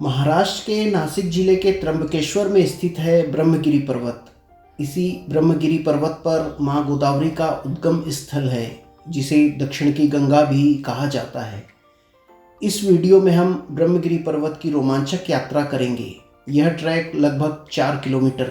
महाराष्ट्र के नासिक जिले के त्र्यंबकेश्वर में स्थित है ब्रह्मगिरी पर्वत। इसी ब्रह्मगिरी पर्वत पर माँ गोदावरी का उद्गम स्थल है, जिसे दक्षिण की गंगा भी कहा जाता है। इस वीडियो में हम ब्रह्मगिरी पर्वत की रोमांचक यात्रा करेंगे। यह ट्रैक लगभग 4 किलोमीटर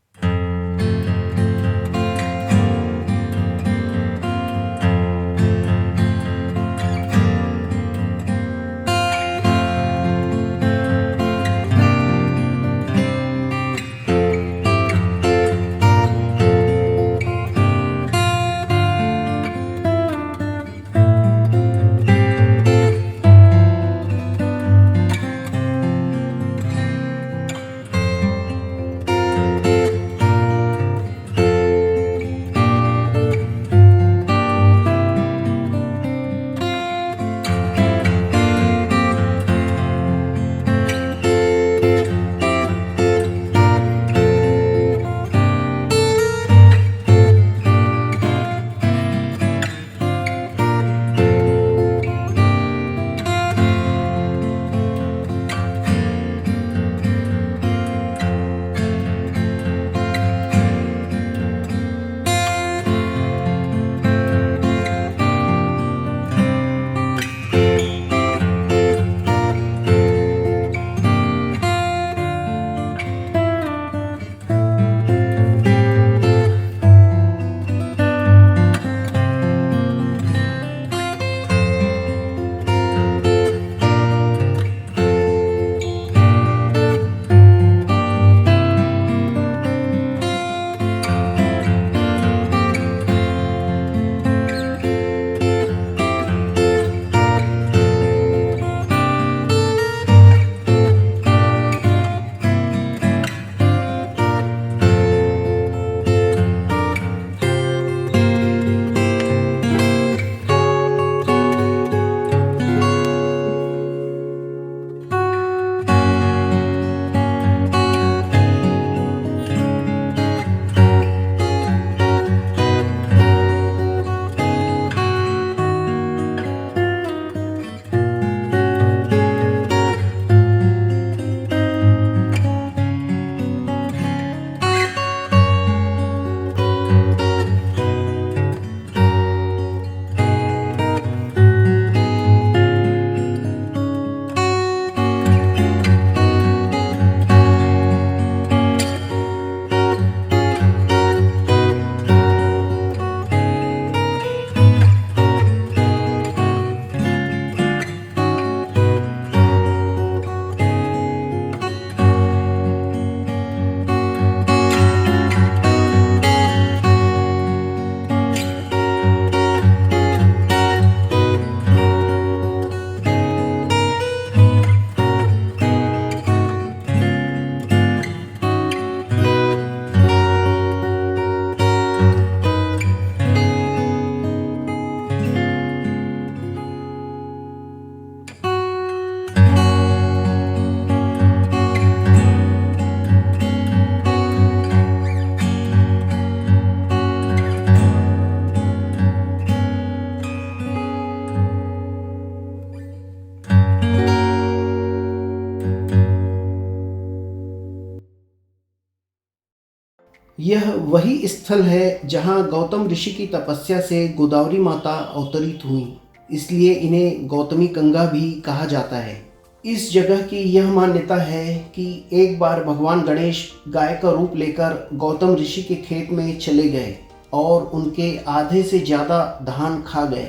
यह वही स्थल है जहां गौतम ऋषि की तपस्या से गोदावरी माता अवतरित हुई, इसलिए इन्हें गौतमी गंगा भी कहा जाता है। इस जगह की यह मान्यता है कि एक बार भगवान गणेश गाय का रूप लेकर गौतम ऋषि के खेत में चले गए और उनके आधे से ज़्यादा धान खा गए।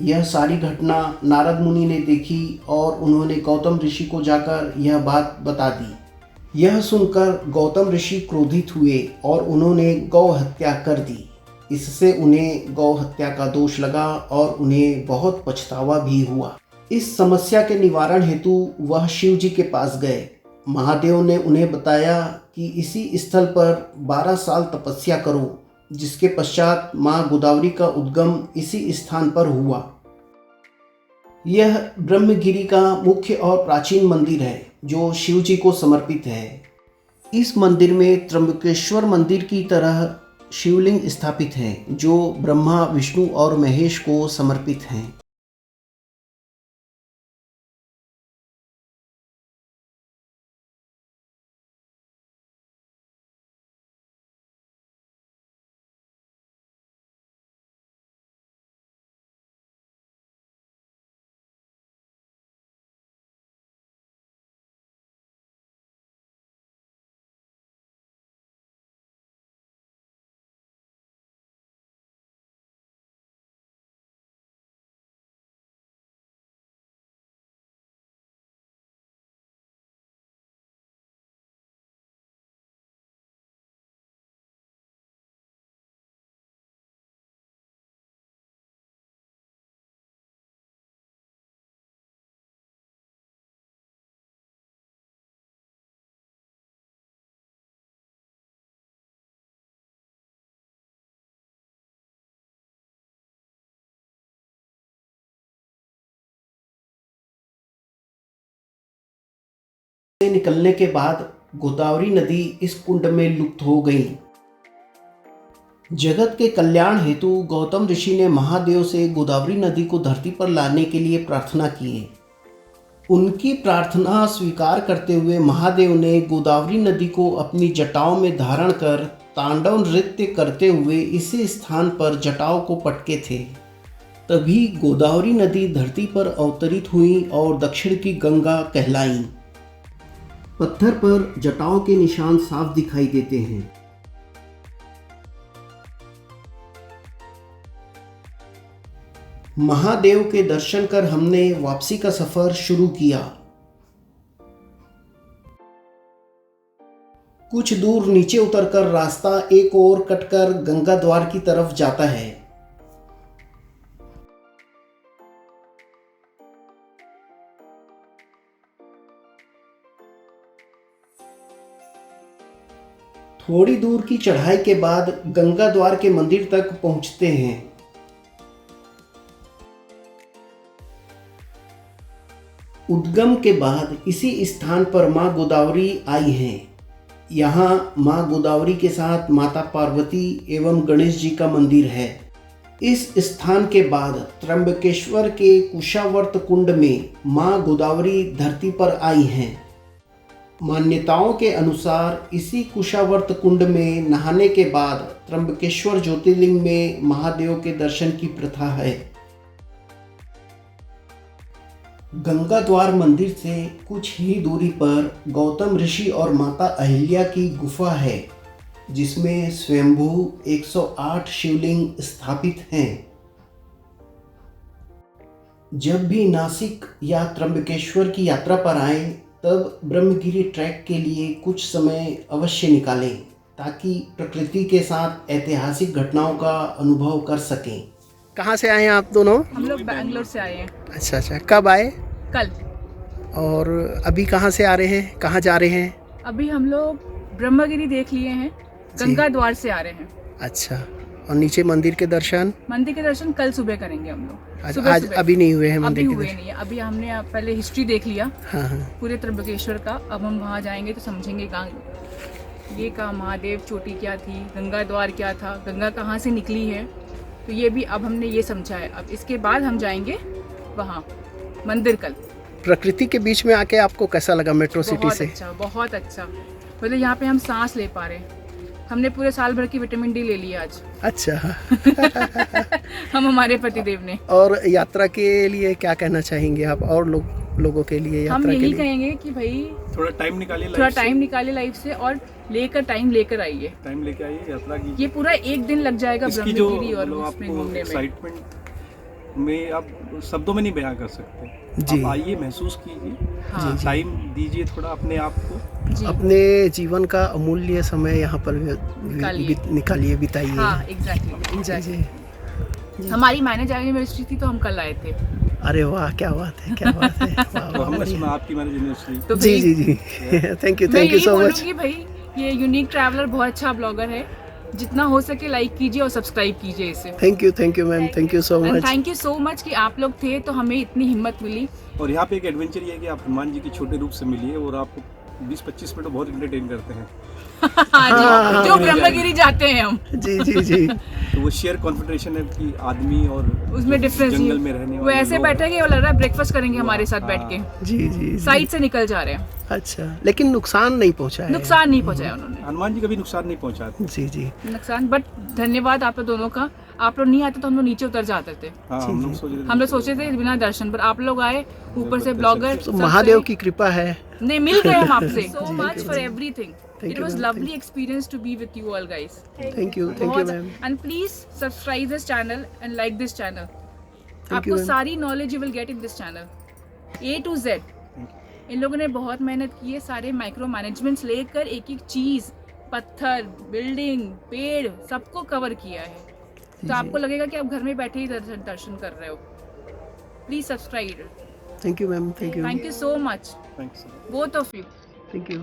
यह सारी घटना नारद मुनि ने देखी और उन्होंने गौतम ऋषि को जाकर यह बात बता दी। यह सुनकर गौतम ऋषि क्रोधित हुए और उन्होंने गौ हत्या कर दी। इससे उन्हें गौ हत्या का दोष लगा और उन्हें बहुत पछतावा भी हुआ। इस समस्या के निवारण हेतु वह शिव जी के पास गए। महादेव ने उन्हें बताया कि इसी स्थल पर 12 साल तपस्या करो, जिसके पश्चात माँ गोदावरी का उद्गम इसी स्थान पर हुआ। यह ब्रह्मगिरी का मुख्य और प्राचीन मंदिर है जो शिव जी को समर्पित है। इस मंदिर में त्र्यंबकेश्वर मंदिर की तरह शिवलिंग स्थापित है जो ब्रह्मा, विष्णु और महेश को समर्पित हैं। से निकलने के बाद गोदावरी नदी इस कुंड में लुप्त हो गई। जगत के कल्याण हेतु गौतम ऋषि ने महादेव से गोदावरी नदी को धरती पर लाने के लिए प्रार्थना की। उनकी प्रार्थना स्वीकार करते हुए महादेव ने गोदावरी नदी को अपनी जटाओं में धारण कर तांडव नृत्य करते हुए इसी स्थान पर जटाओं को पटके थे। तभी गोदावरी नदी धरती पर अवतरित हुई और दक्षिण की गंगा कहलाई। पत्थर पर जटाओं के निशान साफ दिखाई देते हैं। महादेव के दर्शन कर हमने वापसी का सफर शुरू किया। कुछ दूर नीचे उतरकर रास्ता एक ओर कटकर गंगा द्वार की तरफ जाता है। थोड़ी दूर की चढ़ाई के बाद गंगा द्वार के मंदिर तक पहुंचते हैं। उद्गम के बाद इसी स्थान पर मां गोदावरी आई हैं। यहाँ मां गोदावरी के साथ माता पार्वती एवं गणेश जी का मंदिर है। इस स्थान के बाद त्र्यंबकेश्वर के कुशावर्त कुंड में मां गोदावरी धरती पर आई हैं। मान्यताओं के अनुसार इसी कुशावर्त कुंड में नहाने के बाद त्र्यंबकेश्वर ज्योतिर्लिंग में महादेव के दर्शन की प्रथा है। गंगा द्वार मंदिर से कुछ ही दूरी पर गौतम ऋषि और माता अहिल्या की गुफा है, जिसमें स्वयंभू 108 शिवलिंग स्थापित हैं। जब भी नासिक या त्र्यंबकेश्वर की यात्रा पर आए तब ब्रह्मगिरी ट्रैक के लिए कुछ समय अवश्य निकालें, ताकि प्रकृति के साथ ऐतिहासिक घटनाओं का अनुभव कर सकें। कहाँ से आए हैं आप दोनों? हम लोग बैंगलोर से आए हैं। अच्छा अच्छा, कब आए? कल। और अभी कहाँ से आ रहे हैं, कहाँ जा रहे हैं? अभी हम लोग ब्रह्मगिरी देख लिए हैं, गंगा द्वार से आ रहे हैं। अच्छा, और नीचे मंदिर के दर्शन? मंदिर के दर्शन कल सुबह करेंगे हम लोग। आज अभी नहीं हुए हैं मंदिर के दर्शन? अभी हुए नहीं है। अभी हमने पहले हिस्ट्री देख लिया पूरे त्र्यंबकेश्वर का। अब हम वहाँ जाएंगे तो समझेंगे ये कहाँ महादेव चोटी क्या थी, गंगा द्वार क्या था, गंगा कहाँ से निकली है। तो ये भी अब हमने ये समझा है। अब इसके बाद हम जाएंगे वहाँ मंदिर कल। प्रकृति के बीच में आके आपको कैसा लगा मेट्रो सिटी से? बहुत अच्छा। मतलब यहाँ पे हम सांस ले पा रहे हैं। हमने पूरे साल भर की विटामिन डी ले ली आज। अच्छा। हम हमारे पतिदेव ने। और यात्रा के लिए क्या कहना चाहेंगे आप और लोगों के लिए यात्रा के लिए? हम यही कहेंगे कि भाई थोड़ा टाइम निकालिए लाइफ से और टाइम लेकर आइए यात्रा की। ये पूरा एक दिन लग जाएगा ब्रह्मगिरी और उसमें घूमने में। में आप शब्दों में नहीं बयां कर सकते जी। आप आइए, महसूस कीजिए, टाइम दीजिए थोड़ा अपने आप को। अपने जीवन का अमूल्य समय यहाँ पर निकालिए, बिताइए। हाँ, एग्जैक्टली। हमारी मैनेज यूनिवर्सिटी थी तो हम कल आए थे। अरे वाह, क्या बात है, क्या बात है। तो हमने सुना आपकी मैनेज यूनिवर्सिटी। तो जी जी जी, थैंक यू सो मच। भाई ये यूनिक ट्रैवलर बहुत अच्छा ब्लॉगर है। जितना हो सके लाइक कीजिए और सब्सक्राइब कीजिए इसे। Thank you ma'am, thank you so much. Thank you so much कि आप लोग थे तो हमें इतनी हिम्मत मिली। और यहाँ पे एक एडवेंचर ये है कि आप हनुमान जी के छोटे रूप से मिलिए और आपको 20-25 मिनट बहुत एंटरटेन करते हैं। हाँ, जो ब्रह्मगिरी जाते हैं हम। जी। तो वो शेयर कॉन्फिडरेशन है कि आदमी और उसमें डिफरेंस जंगल में रहने वो ऐसे बैठे कि वो लग रहा है ब्रेकफास्ट करेंगे हमारे साथ बैठ के। जी। साइड से निकल जा रहे हैं। अच्छा, लेकिन नुकसान नहीं पहुंचाया उन्होंने। हनुमान जी कभी नुकसान नहीं पहुंचाते। जी नुकसान, बट धन्यवाद आप लोग दोनों का। आप लोग नहीं आते तो हम लोग नीचे उतर जाते थे। हम लोग सोचे थे बिना दर्शन, पर आप लोग आए, ऊपर से ब्लॉगर। महादेव की कृपा है। नहीं, मिल गए हम आपसे। So much for everything. It was lovely experience to be with you all guys. Thank you ma'am. And please subscribe this channel and like this channel. आपको सारी knowledge you will get in this channel, A to Z। इन लोगों ने बहुत मेहनत की है, सारे micro managements लेकर एक चीज़, पत्थर, बिल्डिंग, पेड़, सबको कवर किया है। तो आपको लगेगा कि आप घर में बैठे ही दर्शन कर रहे हो। Please subscribe. Thank you ma'am, thank you so much, both of you. Thank you.